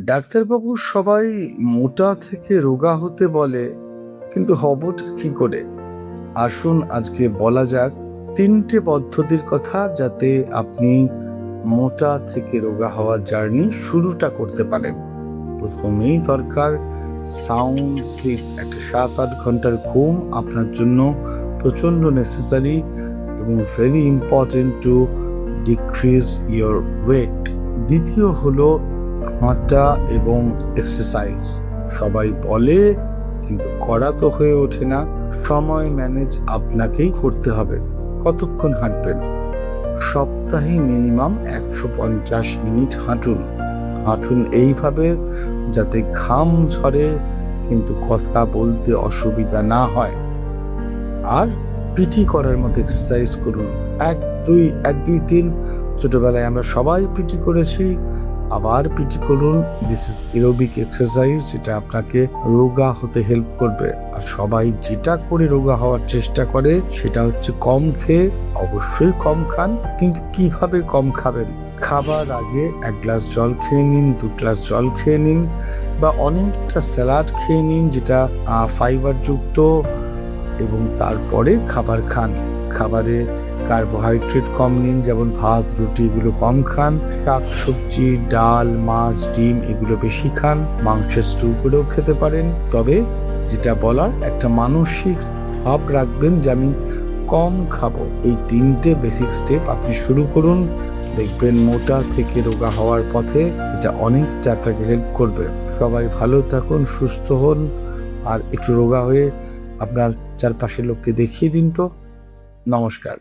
ডাক্তারবাবু সবাই মোটা থেকে রোগা হতে বলে, কিন্তু হবটা কি করে? আসুন আজকে বলা যাক ৩টে পদ্ধতির কথা, যাতে আপনি মোটা থেকে রোগা হওয়ার জার্নি শুরুটা করতে পারেন। প্রথমেই দরকার সাউন্ড স্লিপ। একটা ৭-৮ ঘন্টার ঘুম আপনার জন্য প্রচন্ড নেসেসারি এবং very important to decrease your weight. দ্বিতীয় হলো হাঁটা এবং এক্সারসাইজ। সবাই বলে, কিন্তু করা তো হয়ে ওঠে না। সময় ম্যানেজ আপনাকেই করতে হবে। কতক্ষণ হাঁটবেন? সপ্তাহে মিনিমাম ১৫০ মিনিট হাঁটুন। হাঁটুন এইভাবে যাতে ঘাম ঝরে কিন্তু কথা বলতে অসুবিধা না হয়। আর পিটি করার মতো এক্সারসাইজ করুন। ১-২-৩ ছোটবেলায় আমরা সবাই পিটি করেছি, আবার পিটি করুন। দিস ইজ এরোবিক এক্সারসাইজ, যেটা আপনাকে রোগা হতে হেল্প করবে। আর সবাই যেটা করে রোগা হওয়ার চেষ্টা করে সেটা হচ্ছে কম খেয়ে। অবশ্যই কম খান, কিন্তু কিভাবে কম খাবেন? খাবার আগে ১ গ্লাস জল খেয়ে নিন, ২ গ্লাস জল খেয়ে নিন, বা অনেকটা স্যালাড খেয়ে নিন যেটা ফাইবার যুক্ত, এবং তারপরে খাবার খান। খাবারে কার্বোহাইড্রেট কম নিন, যেমন ভাত, রুটি এগুলো কম খান। শাক সবজি, ডাল, মাছ, ডিম এগুলো বেশি খান। মাংসের স্টু করেও খেতে পারেন। তবে যেটা বলার, একটা মানসিক ভাব রাখবেন যে আমি কম খাবো। এই ৩টে বেসিক স্টেপ আপনি শুরু করুন, দেখবেন মোটা থেকে রোগা হওয়ার পথে এটা অনেকটা আপনাকে হেল্প করবে। সবাই ভালো থাকুন, সুস্থ হন, আর একটু রোগা হয়ে আপনার চারপাশের লোককে দেখিয়ে দিন তো। নমস্কার।